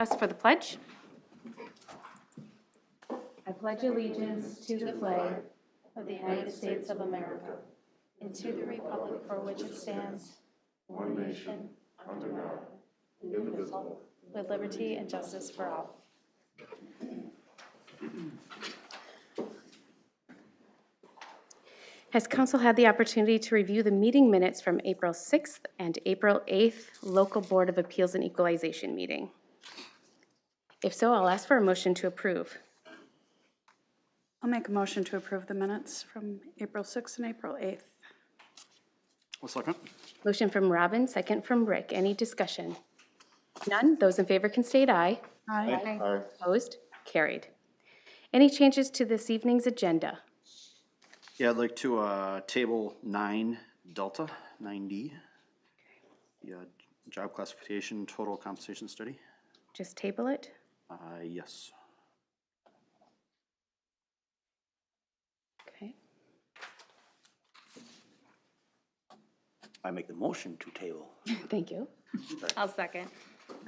Us for the pledge. I pledge allegiance to the flag of the United States of America and to the republic for which it stands, one nation, under God, indivisible, with liberty and justice for all. Has Council had the opportunity to review the meeting minutes from April 6th and April 8th Local Board of Appeals and Equalization meeting? If so, I'll ask for a motion to approve. I'll make a motion to approve the minutes from April 6th and April 8th. I'll second. Motion from Robin, second from Rick. Any discussion? None? Those in favor can state aye. Aye. Aye. Opposed? Carried. Any changes to this evening's agenda? Yeah, I'd like to table 9 Delta, 9D. Yeah, job classification, total compensation study. Just table it? Yes. Okay. I make the motion to table. Thank you. I'll second.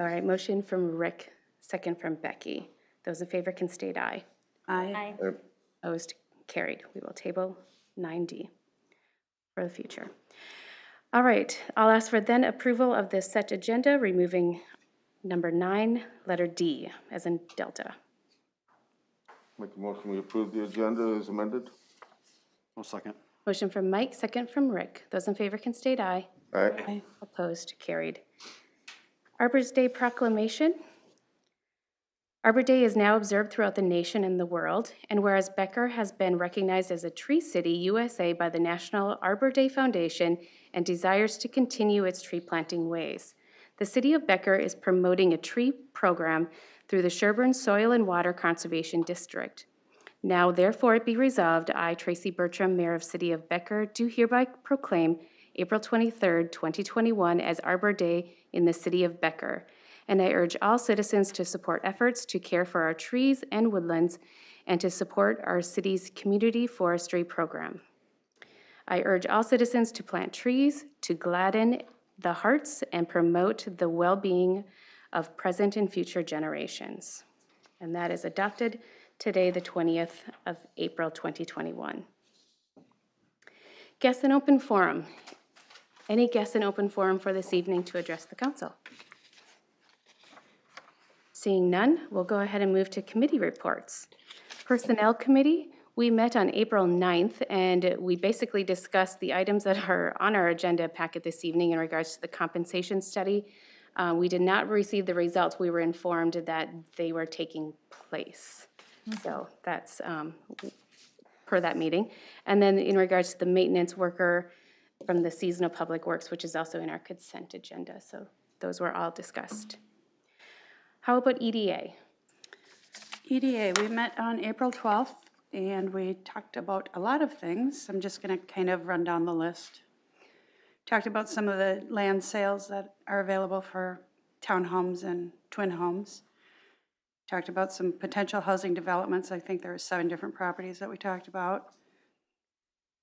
All right, motion from Rick, second from Becky. Those in favor can state aye. Aye. Aye. Opposed? Carried. We will table 9D for the future. All right, I'll ask for then approval of this set agenda, removing number 9, letter D, as in Delta. Make a motion, we approve the agenda as amended. I'll second. Motion from Mike, second from Rick. Those in favor can state aye. Aye. Opposed? Carried. Arbor's Day proclamation. Arbor Day is now observed throughout the nation and the world, and whereas Becker has been recognized as a Tree City USA by the National Arbor Day Foundation and desires to continue its tree planting ways, the City of Becker is promoting a tree program through the Sherburne Soil and Water Conservation District. Now, therefore, it be resolved, I, Tracy Bertram, Mayor of City of Becker, do hereby proclaim April 23rd, 2021 as Arbor Day in the City of Becker. And I urge all citizens to support efforts to care for our trees and woodlands and to support our city's community forestry program. I urge all citizens to plant trees to gladden the hearts and promote the well-being of present and future generations. And that is adopted today, the 20th of April, 2021. Guests in open forum. Any guests in open forum for this evening to address the council? Seeing none, we'll go ahead and move to committee reports. Personnel Committee, we met on April 9th, and we basically discussed the items that are on our agenda packet this evening in regards to the compensation study. We did not receive the results. We were informed that they were taking place. So that's per that meeting. And then in regards to the maintenance worker from the seasonal public works, which is also in our consent agenda. So those were all discussed. How about EDA? EDA, we met on April 12th, and we talked about a lot of things. I'm just going to kind of run down the list. Talked about some of the land sales that are available for townhomes and twin homes. Talked about some potential housing developments. I think there were 7 different properties that we talked about.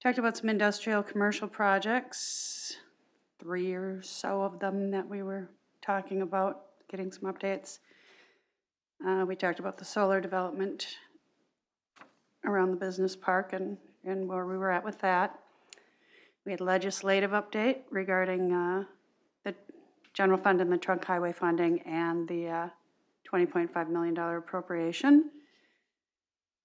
Talked about some industrial commercial projects, 3 or so of them that we were talking about, getting some updates. We talked about the solar development around the business park and where we were at with that. We had legislative update regarding the general fund and the trunk highway funding and the $20.5 million appropriation.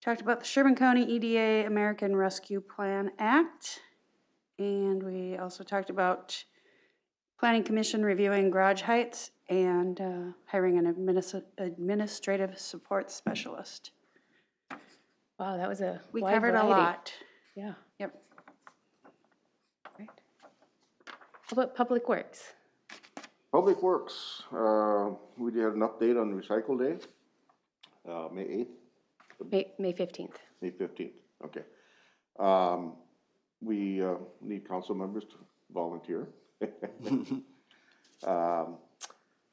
Talked about the Sherburne County EDA American Rescue Plan Act. And we also talked about Planning Commission reviewing garage heights and hiring an administrative support specialist. Wow, that was a We wide covered variety. a lot. Yeah. Yep. Great. How about Public Works? Public Works, we did an update on Recycle Day, May 8th, May 15th. May 15th, okay. We need council members to volunteer.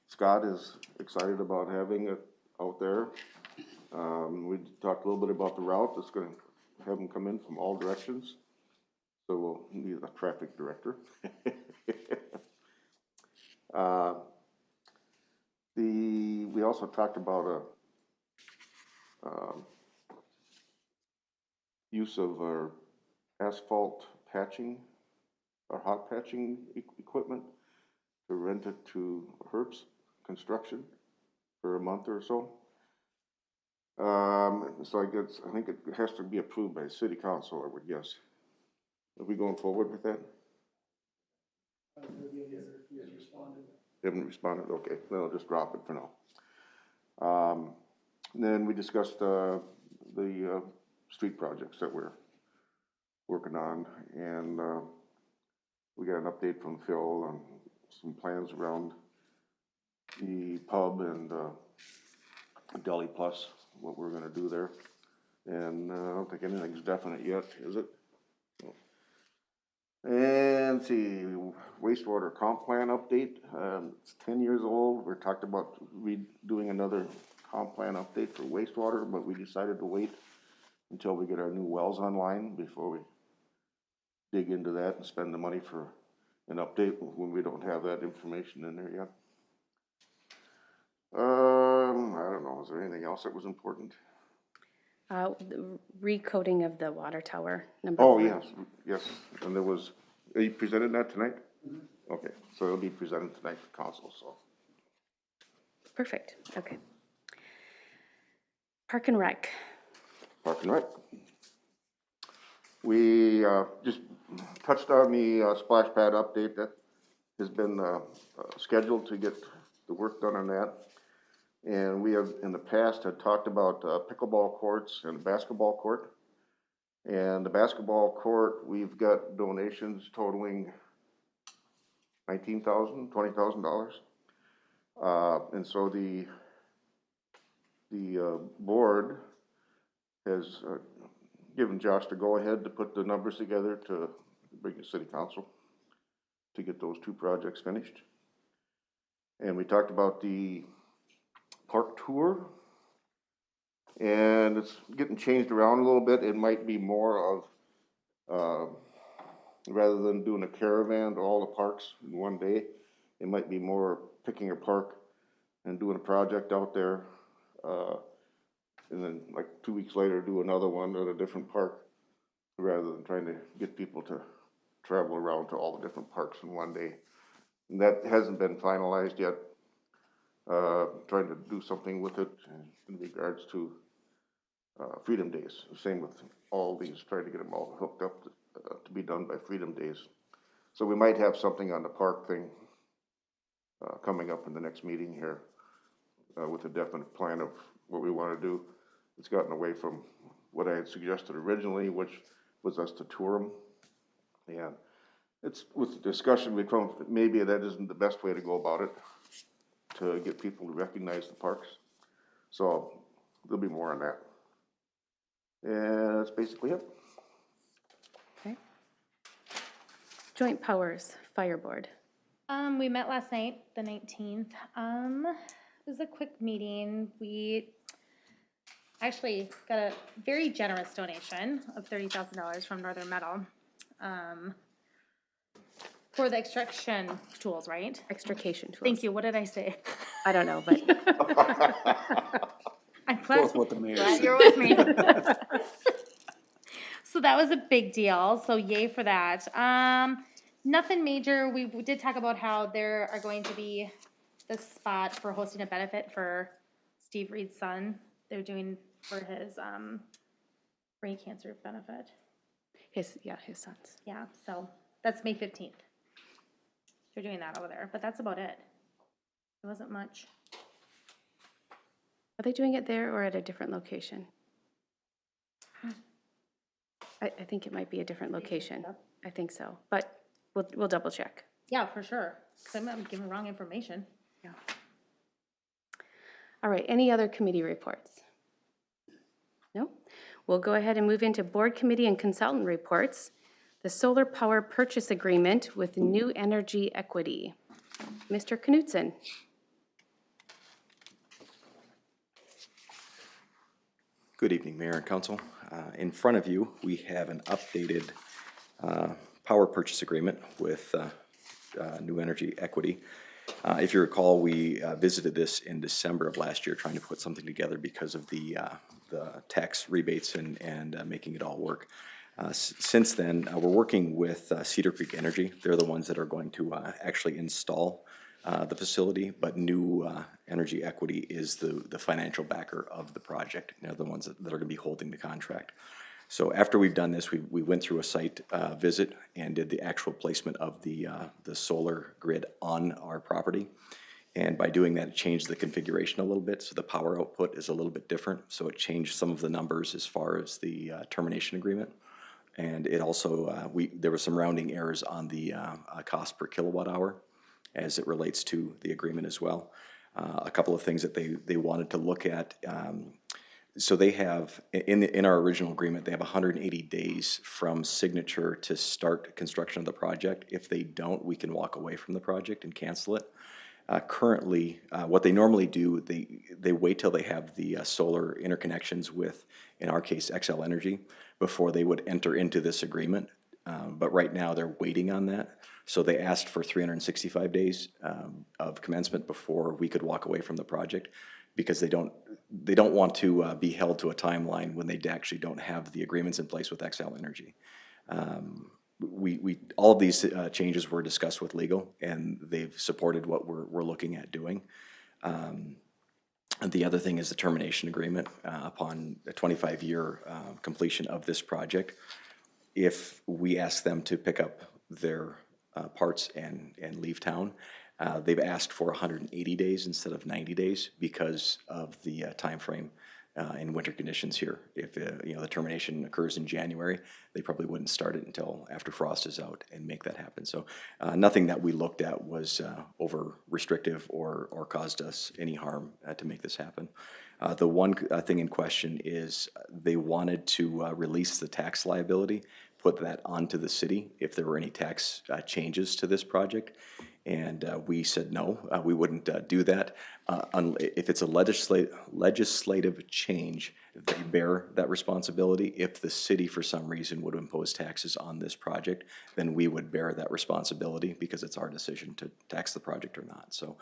Scott is excited about having it out there. We talked a little bit about the route. It's going to have them come in from all directions. So we'll need a traffic director. We also talked about use of our asphalt patching, our hot patching equipment, to rent it to Hertz Construction for a month or so. So I think it has to be approved by city council, I would guess. Are we going forward with that? Haven't responded, okay, then I'll just drop it for now. Then we discussed, the street projects that we're working on, and, we got an update from Phil on some plans around the pub and, Deli Plus, what we're gonna do there. And, I don't think anything's definite yet, is it? No. And let's see, wastewater comp plan update, it's 10 years old. We talked about doing another comp plan update for wastewater, but we decided to wait until we get our new wells online before we dig into that and spend the money for an update when we don't have that information in there yet. I don't know, is there anything else that was important? The recoding of the water tower, number Oh, 1. yes, and there was, are you presenting that tonight? Okay, so it'll be presented tonight to council, so. Perfect, okay. Park and Rec. Park and Rec. We, just touched on the, splash pad update that has been, scheduled to get the work done on that. And we have, in the past, had talked about, pickleball courts and a basketball court. And the basketball court, we've got donations totaling $19,000, $20,000. And so the board has given Josh the go-ahead to put the numbers together to bring to city council to get those 2 projects finished. And we talked about the park tour, and it's getting changed around a little bit. It might be more of, rather than doing a caravan to all the parks in one day, it might be more picking a park and doing a project out there, and then like 2 weeks later do another one at a different park, rather than trying to get people to travel around to all the different parks in one day. And that hasn't been finalized yet. Trying to do something with it in regards to Freedom Days. Same with all these, trying to get them all hooked up to be done by Freedom Days. So we might have something on the park thing coming up in the next meeting here with a definite plan of what we want to do. It's gotten away from what I had suggested originally, which was us to tour them. And it's with the discussion we come, maybe that isn't the best way to go about it, to get people to recognize the parks. So there'll be more on that. And that's basically it. Okay. Joint Powers Fire Board. We met last night, the 19th. It was a quick meeting. We actually got a very generous donation of $30,000 from Northern Metal for the extraction tools, right? Extrication tools. Thank you. What did I say? I don't know, but I'm Go glad, with what the mayor glad said. you're with me. So that was a big deal. So yay for that. Nothing major. We did talk about how there are going to be the spot for hosting a benefit for Steve Reed's son. They're doing for his brain cancer benefit. his sons. Yeah, so that's May 15th. They're doing that over there, but that's about it. It wasn't much. Are they doing it there or at a different location? I think it might be a different location. I think so, but we'll double check. Yeah, for sure. Because I'm giving wrong information. Yeah. All right, any other committee reports? No? We'll go ahead and move into board committee and consultant reports. The solar power purchase agreement with New Energy Equity. Mr. Knutson. Good evening, Mayor and Council. In front of you, we have an updated power purchase agreement with New Energy Equity. If you recall, we visited this in December of last year, trying to put something together because of the tax rebates and making it all work. Since then, we're working with Cedar Creek Energy. They're the ones that are going to actually install the facility, but New Energy Equity is the financial backer of the project. They're the ones that are going to be holding the contract. So after we've done this, we went through a site visit and did the actual placement of the solar grid on our property. And by doing that, it changed the configuration a little bit, so the power output is a little bit different. So it changed some of the numbers as far as the termination agreement. And it also, there were some rounding errors on the cost per kilowatt hour as it relates to the agreement as well. A couple of things that they wanted to look at. So they have, in our original agreement, they have 180 days from signature to start construction of the project. If they don't, we can walk away from the project and cancel it. Currently, what they normally do, they wait till they have the solar interconnections with, in our case, XL Energy, before they would enter into this agreement. But right now, they're waiting on that. So they asked for 365 days of commencement before we could walk away from the project, because they don't want to be held to a timeline when they actually don't have the agreements in place with XL Energy. All of these changes were discussed with legal, and they've supported what we're looking at doing. And the other thing is the termination agreement upon a 25-year completion of this project. If we ask them to pick up their parts and leave town, they've asked for 180 days instead of 90 days because of the time frame in winter conditions here. If the termination occurs in January, they probably wouldn't start it until after frost is out and make that happen. So nothing that we looked at was over restrictive or caused us any harm to make this happen. The one thing in question is they wanted to release the tax liability, put that onto the city if there were any tax changes to this project. And we said no, we wouldn't do that. If it's a legislative change, they bear that responsibility. If the city, for some reason, would impose taxes on this project, then we would bear that responsibility because it's our decision to tax the project or not. So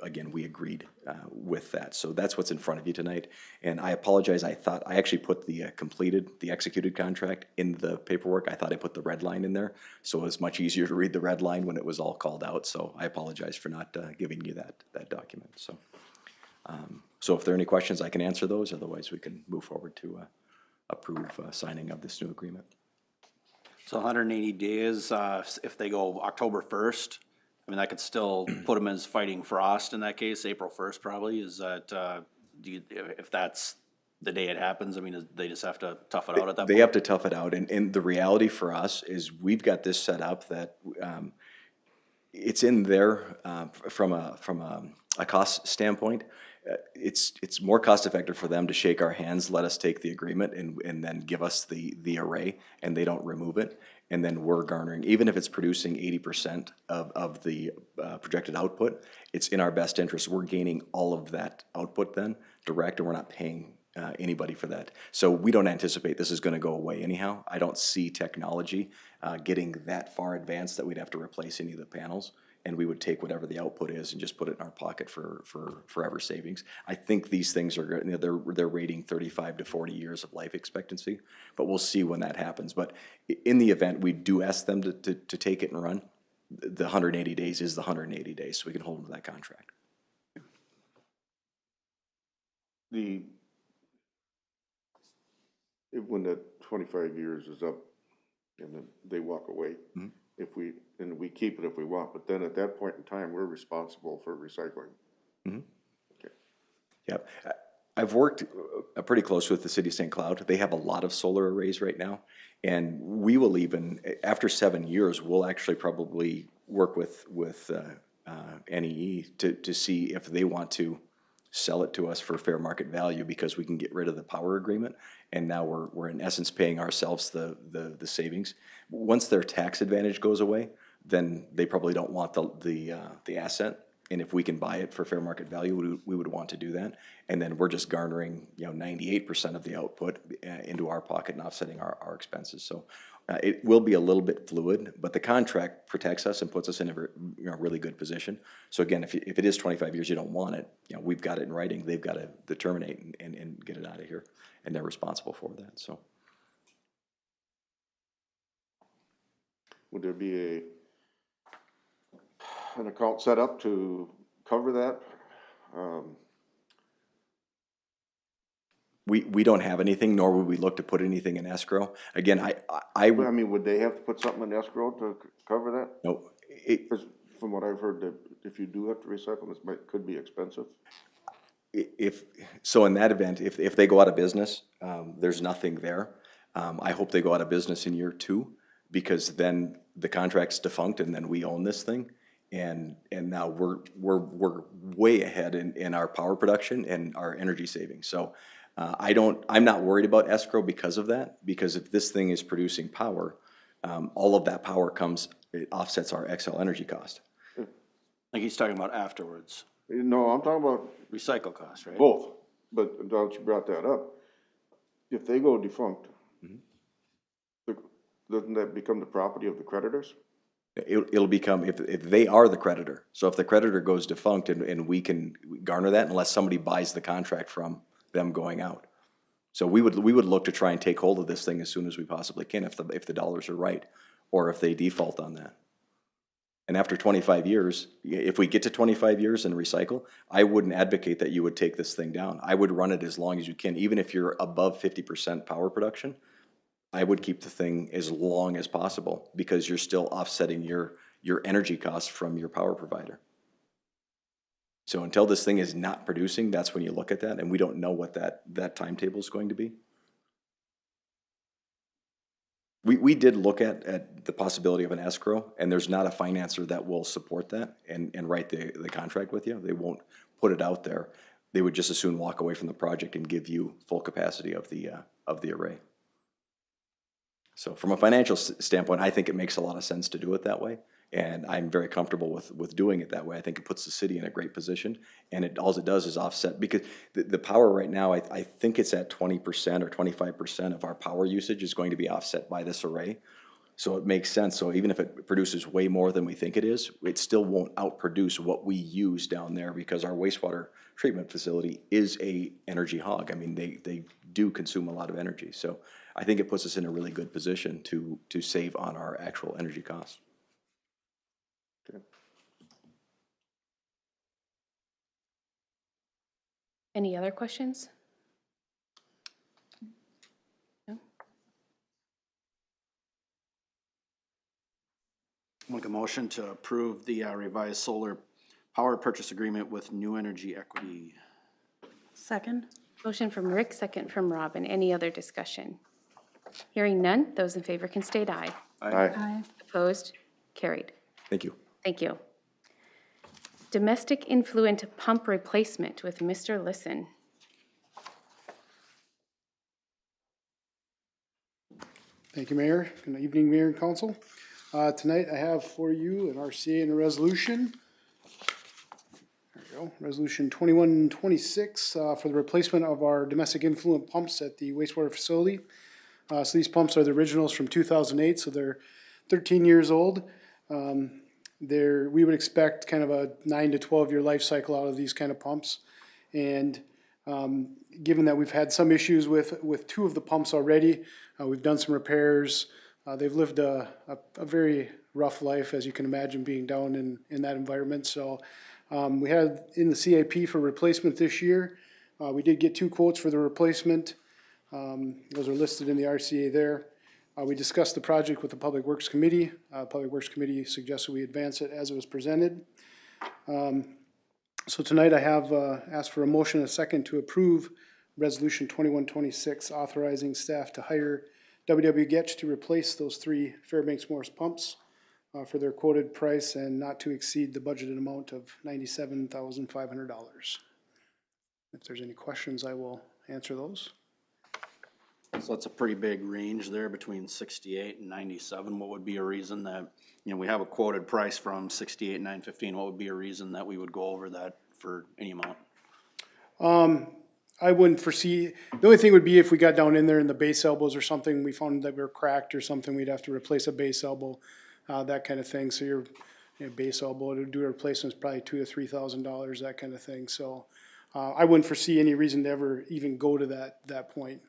again, we agreed with that. So that's what's in front of you tonight. And I apologize, I thought I actually put the executed contract in the paperwork. I thought I put the red line in there, so it was much easier to read the red line when it was all called out. So I apologize for not giving you that document. So if there are any questions, I can answer those. Otherwise, we can move forward to approve signing of this new agreement. So 180 days, if they go October 1st, I mean, that could still put them as fighting frost in that case, April 1st probably. Is that, if that's the day it happens, I mean, they just have to tough it out at that point? They have to tough it out. And the reality for us is we've got this set up that it's in there from a cost standpoint. It's more cost effective for them to shake our hands, let us take the agreement, and then give us the array, and they don't remove it. And then we're garnering, even if it's producing 80% of the projected output, it's in our best interest. We're gaining all of that output then direct, and we're not paying anybody for that. So we don't anticipate this is going to go away anyhow. I don't see technology getting that far advanced that we'd have to replace any of the panels, and we would take whatever the output is and just put it in our pocket for forever savings. I think these things are, they're rating 35 to 40 years of life expectancy, but we'll see when that happens. But in the event we do ask them to take it and run, the 180 days is the 180 days, so we can hold them to that contract. When the 25 years is up and then they walk away, and we keep it if we want, but then at that point in time, we're responsible for recycling. Okay. Yep. I've worked pretty close with the city of St. Cloud. They have a lot of solar arrays right now, and we will even, after 7 years, we'll actually probably work with NEE to see if they want to sell it to us for fair market value, because we can get rid of the power agreement, and now we're in essence paying ourselves the savings. Once their tax advantage goes away, then they probably don't want the asset, And if we can buy it for fair market value, we would want to do that. And then we're just garnering, 98% of the output into our pocket and offsetting our expenses. So it will be a little bit fluid, but the contract protects us and puts us in a really good position. So again, if it is 25 years, you don't want it, we've got it in writing. They've got to terminate and get it out of here, and they're responsible for that. So would there be an account set up to cover that? we don't have anything, nor would we look to put anything in escrow. Again, I mean, would they have to put something in escrow to cover that? no, 'Cause from what I've heard, that if you do have to recycle, could be expensive. So in that event, if they go out of business, there's nothing there. I hope they go out of business in year 2, because then the contract's defunct and then we own this thing. And now we're way ahead in our power production and our energy savings. So I'm not worried about escrow because of that, because if this thing is producing power, all of that power it offsets our XL energy cost. Like he's talking about afterwards, No, I'm talking about recycle costs, right? both, but now that you brought that up, if they go defunct, doesn't that become the property of the creditors? It'll become, if they are the creditor. So if the creditor goes defunct and we can garner that unless somebody buys the contract from them going out. So we would look to try and take hold of this thing as soon as we possibly can if the dollars are right, or if they default on that. And after 25 years, if we get to 25 years and recycle, I wouldn't advocate that you would take this thing down. I would run it as long as you can. Even if you're above 50% power production, I would keep the thing as long as possible, because you're still offsetting your energy costs from your power provider. So until this thing is not producing, that's when you look at that, and we don't know what that timetable is going to be. We did look at the possibility of an escrow, and there's not a financer that will support that and write the contract with you. They won't put it out there. They would just as soon walk away from the project and give you full capacity of the array. So from a financial standpoint, I think it makes a lot of sense to do it that way, and I'm very comfortable with doing it that way. I think it puts the city in a great position, and all it does is offset, because the power right now, I think it's at 20% or 25% of our power usage is going to be offset by this array. So it makes sense. So even if it produces way more than we think it is, it still won't outproduce what we use down there, because our wastewater treatment facility is a energy hog. I mean, they do consume a lot of energy. So I think it puts us in a really good position to save on our actual energy costs. Okay. Any other questions? No? Make a motion to approve the revised solar power purchase agreement with New Energy Equity. Second? Motion from Rick, second from Robin. Any other discussion? Hearing none, those in favor can state aye. Aye. Opposed? Carried. Thank you. Thank you. Domestic influent pump replacement with Mr. Lisson. Thank you, Mayor. Good evening, Mayor and Council. Tonight I have for you an RCA and a resolution. There you go. Resolution 2126 for the replacement of our domestic influent pumps at the wastewater facility. So these pumps are the originals from 2008, so they're 13 years old. We would expect kind of a 9 to 12 year life cycle out of these kind of pumps. And given that we've had some issues with 2 of the pumps already, we've done some repairs. They've lived a very rough life, as you can imagine, being down in that environment. So we had in the CIP for replacement this year. We did get 2 quotes for the replacement. Those are listed in the RCA there. We discussed the project with the Public Works Committee. Public Works Committee suggested we advance it as it was presented. So tonight I have asked for a motion and a second to approve Resolution 2126, authorizing staff to hire WW Getch to replace those 3 Fairbanks Morris pumps for their quoted price and not to exceed the budgeted amount of $97,500. If there's any questions, I will answer those. So it's a pretty big range there between 68 and 97. What would be a reason that, you know, we have a quoted price from 68,915. What would be a reason that we would go over that for any amount? I wouldn't foresee, the only thing would be if we got down in there and the base elbows or something, we found that we were cracked or something, we'd have to replace a base elbow, that kind of thing. So your base elbow to do a replacement is probably $2,000 to $3,000, that kind of thing. So I wouldn't foresee any reason to ever even go to that point.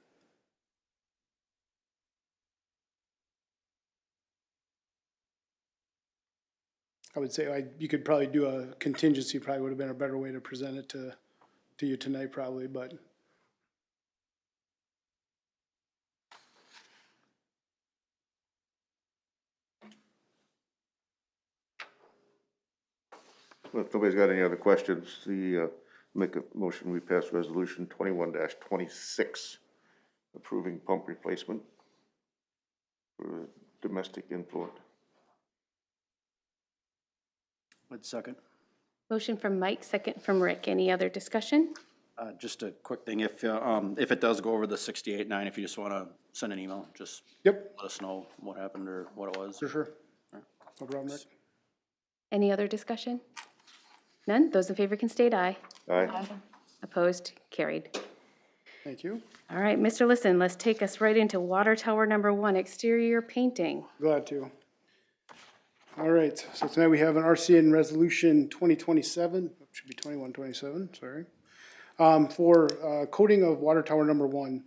I would say you could probably do a contingency, probably would have been a better way to present it to you tonight probably, but. Well, if nobody's got any other questions, make a motion, we pass resolution 21-26, approving pump replacement for domestic influent. I'd second. Motion from Mike, second from Rick. Any other discussion? Just a quick thing, if it does go over the 68.9, if you just wanna send an email, just Yep, let us know what happened or what it was. for sure. No problem, Rick. Any other discussion? None? Those in favor can state aye. Aye. Opposed? Carried. Thank you. All right, Mr. Liston, let's take us right into water tower number 1, exterior painting. Glad to. All right, so tonight we have an RCN resolution 2027, should be 2127, sorry, for coating of water tower number 1.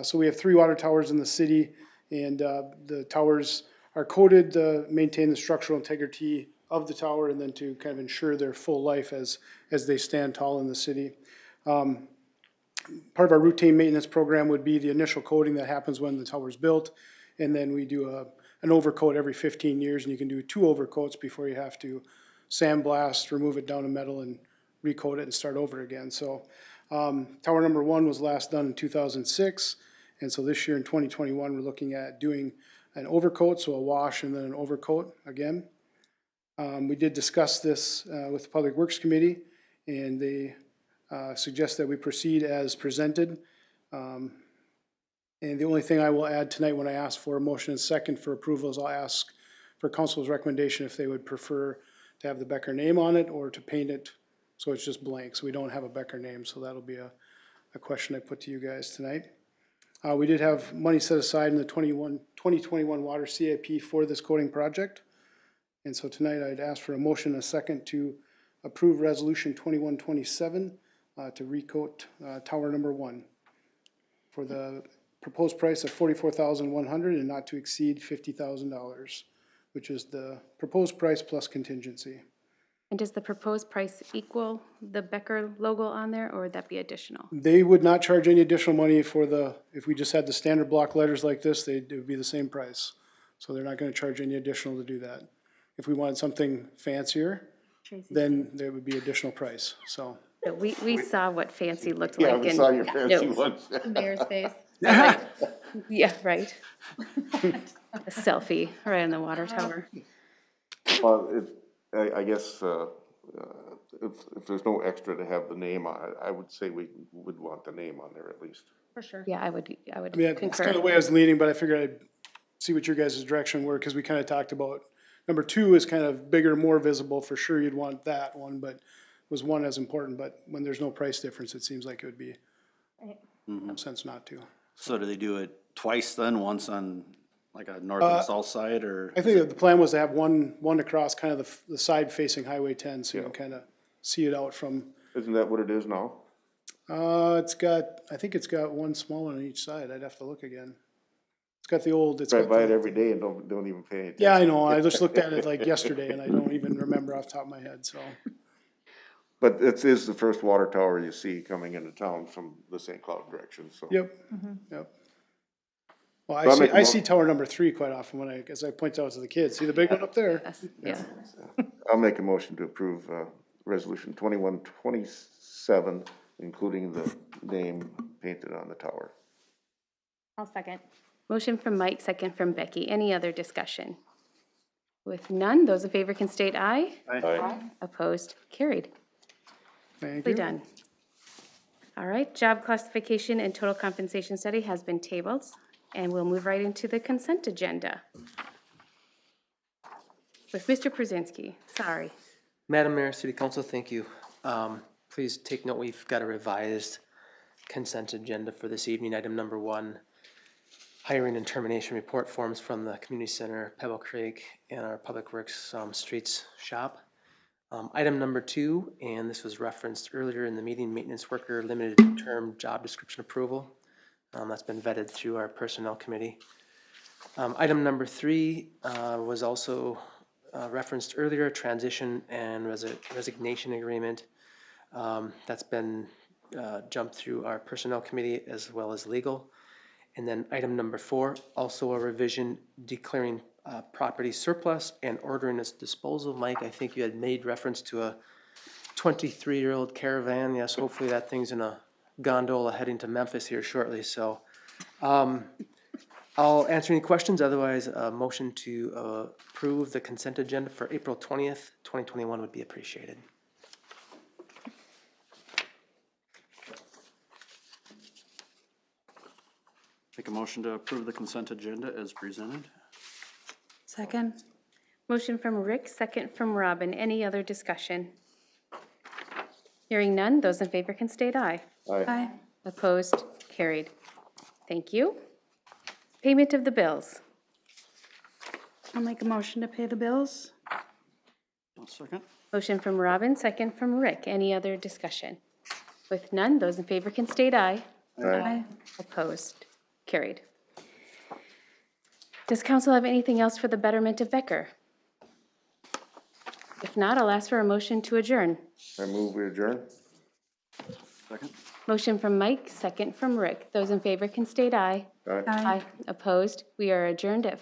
So we have 3 water towers in the city, and the towers are coated to maintain the structural integrity of the tower and then to kind of ensure their full life as they stand tall in the city. Part of our routine maintenance program would be the initial coating that happens when the tower's built, and then we do an overcoat every 15 years, and you can do 2 overcoats before you have to sandblast, remove it down to metal, and recoat it and start over again. So tower number 1 was last done in 2006, and so this year in 2021 we're looking at doing an overcoat, so a wash and then an overcoat again. We did discuss this with the Public Works Committee, and they suggest that we proceed as presented. And the only thing I will add tonight when I ask for a motion and second for approval is I'll ask for council's recommendation if they would prefer to have the Becker name on it or to paint it so it's just blank, so we don't have a Becker name. So that'll be a question I put to you guys tonight. We did have money set aside in the 2021 water CIP for this coating project. And so tonight I'd ask for a motion and a second to approve resolution 2127 to recoat tower number 1 for the proposed price of $44,100 and not to exceed $50,000, which is the proposed price plus contingency. And does the proposed price equal the Becker logo on there, or would that be additional? They would not charge any additional money for if we just had the standard block letters like this, it would be the same price. So they're not gonna charge any additional to do that. If we wanted something fancier, then there would be additional price, so. So we saw what fancy looked Yeah, like. we in saw your fancy notes. ones. Mayor's face. Yeah, right. A selfie right on the water tower. Well, I guess, if there's no extra to have the name on it, I would say we would want the name on there at least. For sure. Yeah, I would I mean, it's kind of concur. the way I was leaning, but I figured I'd see what your guys' direction were, because we kind of talked about, number 2 is kind of bigger, more visible, for sure you'd want that one, but was 1 as important, but when there's no price difference, it seems like it would be no sense not to. So do they do it twice then, once on like a north and south side, or? I think that the plan was to have one across kind of the side facing Highway 10, so you can kind of see it out from, Isn't that what it is now? I think it's got one small one on each side, I'd have to look again. It's got the old, it's Drive got by it the, every day and don't even pay attention. yeah, I know, I just looked at it like yesterday and I don't even remember off the top of my head, so. But it is the first water tower you see coming into town from the St. Cloud direction, so. Yep, yep. Well, So I'll make a I see tower number 3 quite often as I point out to the kids, see the big one up there? Yes, yeah. I'll make a motion to approve, resolution 2127, including the name painted on the tower. I'll second. Motion from Mike, second from Becky. Any other discussion? With none, those in favor can state aye. Aye. Opposed? Carried. Thank We're you. done. All right, job classification and total compensation study has been tabled, and we'll move right into the consent agenda. With Mr. Przezinski, sorry. Madam Mayor, City Council, thank you. Please take note, we've got a revised consent agenda for this evening. Item number 1, hiring and termination report forms from the Community Center, Pebble Creek, and our Public Works Streets shop. Item number 2, and this was referenced earlier in the meeting, maintenance worker limited term job description approval. That's been vetted through our personnel committee. Item number 3 was also referenced earlier, transition and resignation agreement. That's been jumped through our personnel committee as well as legal. And then item number 4, also a revision declaring property surplus and ordering its disposal. Mike, I think you had made reference to a 23-year-old Caravan. Yes, hopefully that thing's in a gondola heading to Memphis here shortly. So I'll answer any questions. Otherwise, a motion to approve the consent agenda for April 20th, 2021 would be appreciated. Make a motion to approve the consent agenda as presented. Second? Motion from Rick, second from Robin. Any other discussion? Hearing none, those in favor can state aye. Aye. Opposed? Carried. Thank you. Payment of the bills. I'll make a motion to pay the bills. I'll second. Motion from Robin, second from Rick. Any other discussion? With none, those in favor can state aye. Aye. Opposed? Carried. Does council have anything else for the betterment of Becker? If not, I'll ask for a motion to adjourn. I move we adjourn. Second. Motion from Mike, second from Rick. Those in favor can state aye. Aye. Aye. Opposed? We are adjourned at